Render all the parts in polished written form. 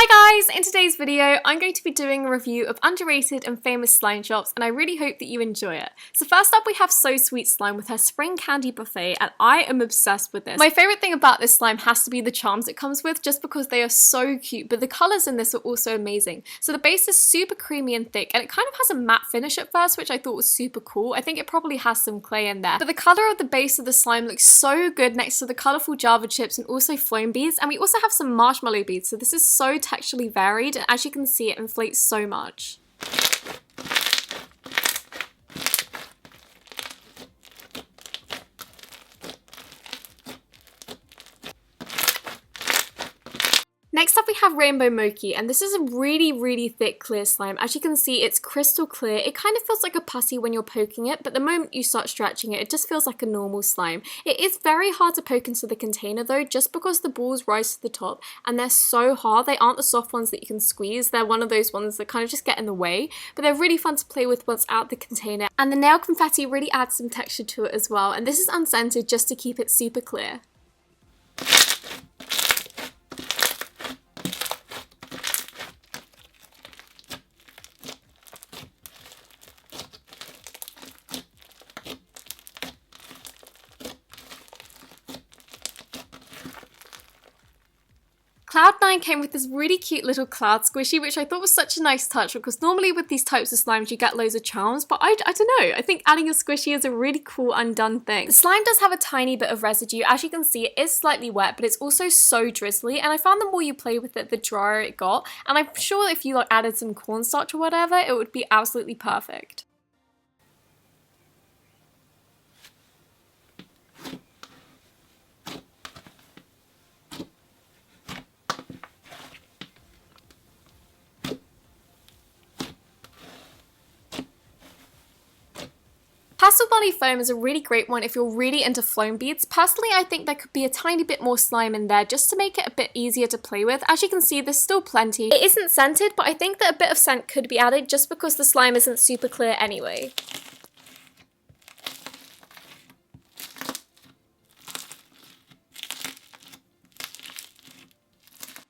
Hi guys! In today's video, I'm going to be doing a review of underrated and famous slime shops, and I really hope that you enjoy it. So first up we have Sweet Sloan with her spring candy buffet, and I am obsessed with this. My favourite thing about this slime has to be the charms it comes with, just because they are so cute, but the colours in this are also amazing. So the base is super creamy and thick, and it kind of has a matte finish at first, which I thought was super cool. I think it probably has some clay in there. But the colour of the base of the slime looks so good next to the colourful Java chips and also foam beads, and we also have some marshmallow beads, so this is so texturally varied, and as you can see, it inflates so much. Next up we have Rainbow Mochi, and this is a really thick clear slime. As you can see, it's crystal clear. It kind of feels like a pussy when you're poking it, but the moment you start stretching it, it just feels like a normal slime. It is very hard to poke into the container though, just because the balls rise to the top and they're so hard. They aren't the soft ones that you can squeeze. They're one of those ones that kind of just get in the way, but they're really fun to play with once out the container. And the nail confetti really adds some texture to it as well, and this is unscented just to keep it super clear. Cloud9 came with this really cute little cloud squishy, which I thought was such a nice touch, because normally with these types of slimes you get loads of charms, but I don't know, I think adding a squishy is a really cool undone thing. The slime does have a tiny bit of residue. As you can see, it is slightly wet, but it's also so drizzly, and I found the more you play with it, the drier it got, and I'm sure if you added some cornstarch or whatever, it would be absolutely perfect. Pastel Bunny Foam is a really great one if you're really into foam beads. Personally, I think there could be a tiny bit more slime in there just to make it a bit easier to play with. As you can see, there's still plenty. It isn't scented, but I think that a bit of scent could be added just because the slime isn't super clear anyway.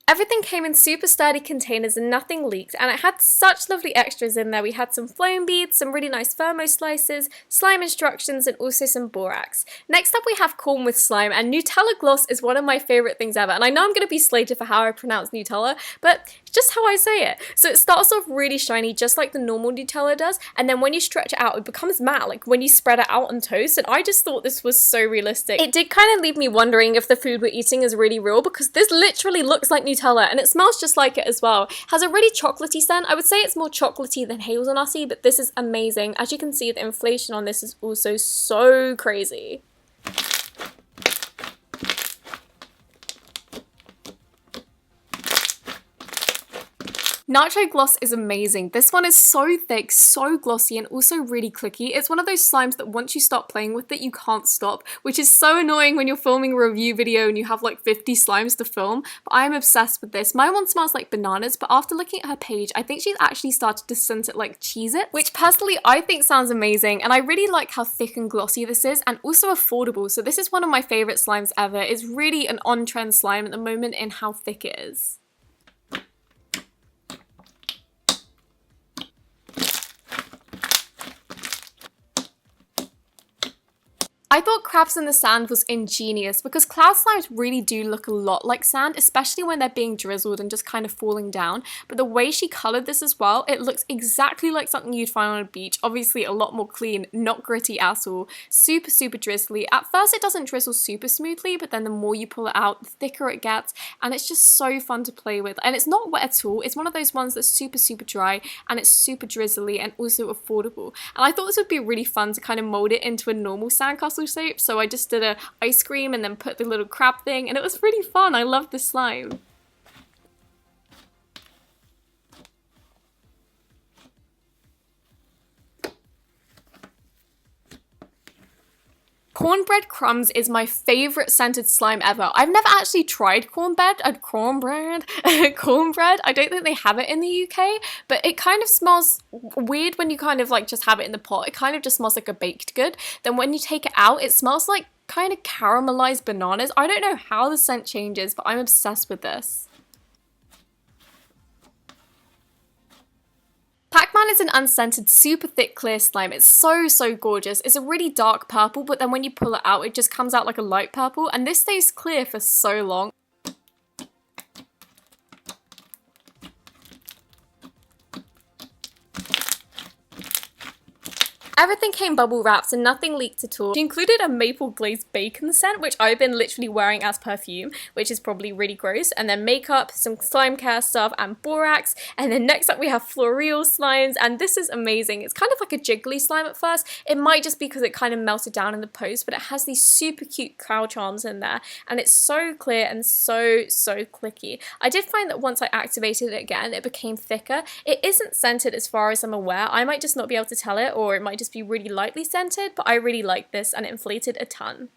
Everything came in super sturdy containers and nothing leaked, and it had such lovely extras in there. We had some foam beads, some really nice thermo slices, slime instructions, and also some borax. Next up we have corn with slime, and Nutella gloss is one of my favourite things ever, and I know I'm going to be slated for how I pronounce Nutella, but it's just how I say it. So it starts off really shiny, just like the normal Nutella does, and then when you stretch it out, it becomes matte, like when you spread it out on toast, and I just thought this was so realistic. It did kind of leave me wondering if the food we're eating is really real, because this literally looks like Nutella, and it smells just like it as well. It has a really chocolatey scent. I would say it's more chocolatey than hazelnutty, but this is amazing. As you can see, the inflation on this is also so crazy. Nacho Gloss is amazing. This one is so thick, so glossy, and also really clicky. It's one of those slimes that once you start playing with it, you can't stop, which is so annoying when you're filming a review video and you have like 50 slimes to film, but I'm obsessed with this. My one smells like bananas, but after looking at her page, I think she's actually started to scent it like Cheez-It, which personally I think sounds amazing, and I really like how thick and glossy this is, and also affordable. So this is one of my favorite slimes ever. It's really an on-trend slime at the moment in how thick it is. I thought Crabs in the Sand was ingenious because cloud slimes really do look a lot like sand, especially when they're being drizzled and just kind of falling down. But the way she coloured this as well, it looks exactly like something you'd find on a beach. Obviously a lot more clean, not gritty at all. Super drizzly. At first it doesn't drizzle super smoothly, but then the more you pull it out, the thicker it gets, and it's just so fun to play with. And it's not wet at all. It's one of those ones that's super dry, and it's super drizzly and also affordable. And I thought this would be really fun to kind of mould it into a normal sandcastle shape, so I just did a ice cream and then put the little crab thing, and it was really fun. I love this slime. Cornbread Crumbs is my favourite scented slime ever. I've never actually tried cornbread. Cornbread. I don't think they have it in the UK, but it kind of smells weird when you kind of like just have it in the pot. It kind of just smells like a baked good. Then when you take it out, it smells like kind of caramelized bananas. I don't know how the scent changes, but I'm obsessed with this. one is an unscented, super thick clear slime. It's so gorgeous. It's a really dark purple, but then when you pull it out, it just comes out like a light purple, and this stays clear for so long. Everything came bubble wrapped and nothing leaked at all. She included a maple glazed bacon scent, which I've been literally wearing as perfume, which is probably really gross, and then makeup, some slime care stuff, and borax. And then next up we have Floral Slides, and this is amazing. It's kind of like a jiggly slime at first. It might just be because it kind of melted down in the post, but it has these super cute cow charms in there, and it's so clear and so clicky. I did find that once I activated it again, it became thicker. It isn't scented as far as I'm aware. I might just not be able to tell it, or it might just be really lightly scented, but I really like this and it inflated a ton.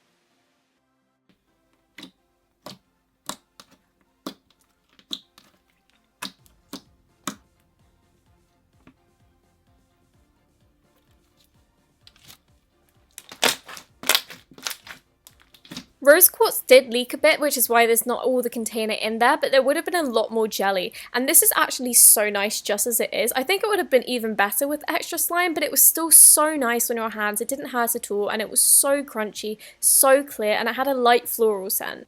Rose quartz did leak a bit, which is why there's not all the container in there, but there would have been a lot more jelly. And this is actually so nice just as it is. I think it would have been even better with extra slime, but it was still so nice on your hands. It didn't hurt at all, and it was so crunchy, so clear, and it had a light floral scent.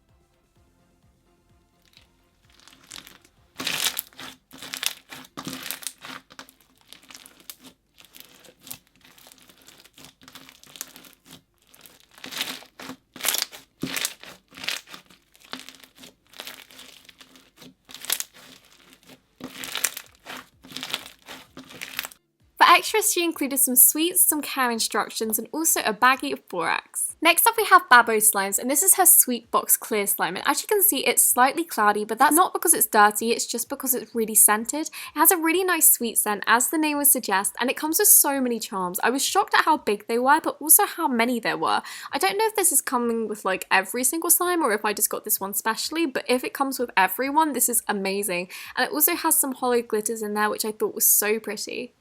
Extras, she included some sweets, some care instructions, and also a baggie of borax. Next up we have Babo Slimes, and this is her Sweet Box Clear Slime, and as you can see it's slightly cloudy, but that's not because it's dirty, it's just because it's really scented. It has a really nice sweet scent, as the name would suggest, and it comes with so many charms. I was shocked at how big they were, but also how many there were. I don't know if this is coming with like every single slime, or if I just got this one specially, but if it comes with everyone, this is amazing. And it also has some hollow glitters in there, which I thought was so pretty.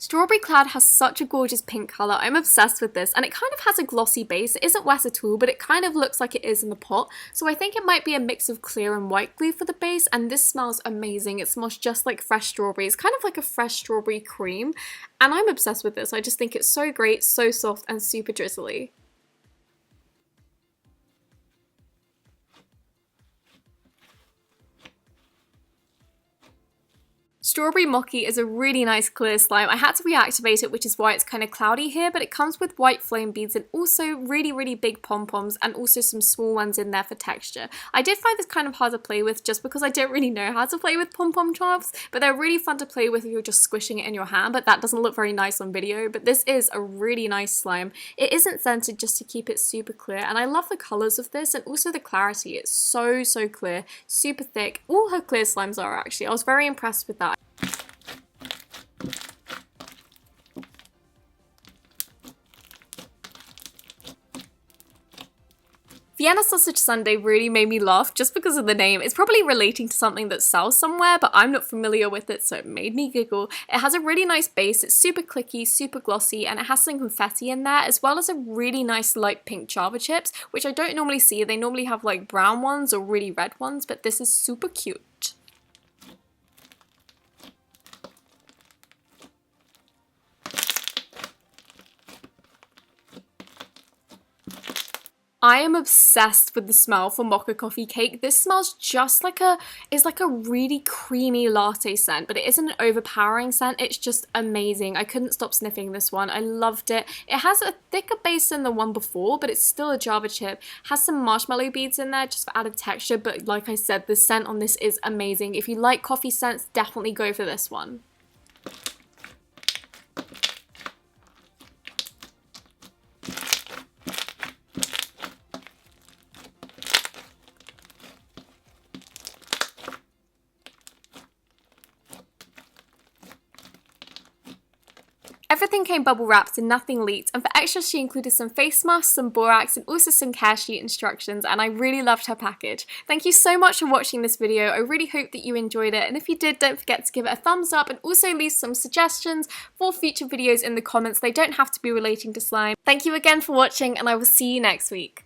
Strawberry Cloud has such a gorgeous pink colour. I'm obsessed with this, and it kind of has a glossy base. It isn't wet at all, but it kind of looks like it is in the pot, so I think it might be a mix of clear and white glue for the base, and this smells amazing. It smells just like fresh strawberries, kind of like a fresh strawberry cream, and I'm obsessed with this. I just think it's so great, so soft, and super drizzly. Strawberry Mochi is a really nice clear slime. I had to reactivate it, which is why it's kind of cloudy here, but it comes with white flame beads and also really big pom-poms, and also some small ones in there for texture. I did find this kind of hard to play with just because I don't really know how to play with pom-pom charms, but they're really fun to play with if you're just squishing it in your hand, but that doesn't look very nice on video. But this is a really nice slime. It isn't scented, just to keep it super clear, and I love the colours of this and also the clarity. It's so clear, super thick. All her clear slimes are actually. I was very impressed with that. Vienna sausage sundae really made me laugh just because of the name. It's probably relating to something that sells somewhere, but I'm not familiar with it, so it made me giggle. It has a really nice base, it's super clicky, super glossy, and it has some confetti in there, as well as a really nice light pink Java chips, which I don't normally see. They normally have like brown ones or really red ones, but this is super cute. I am obsessed with the smell for mocha coffee cake. This smells just like it's like a really creamy latte scent, but it isn't an overpowering scent. It's just amazing. I couldn't stop sniffing this one. I loved it. It has a thicker base than the one before, but it's still a Java chip. Has some marshmallow beads in there just for added texture, but like I said, the scent on this is amazing. If you like coffee scents, definitely go for this one. Everything came bubble wrapped and nothing leaked, and for extras she included some face masks, some borax, and also some care sheet instructions, and I really loved her package. Thank you so much for watching this video. I really hope that you enjoyed it, and if you did, don't forget to give it a thumbs up and also leave some suggestions for future videos in the comments. They don't have to be relating to slime. Thank you again for watching, and I will see you next week.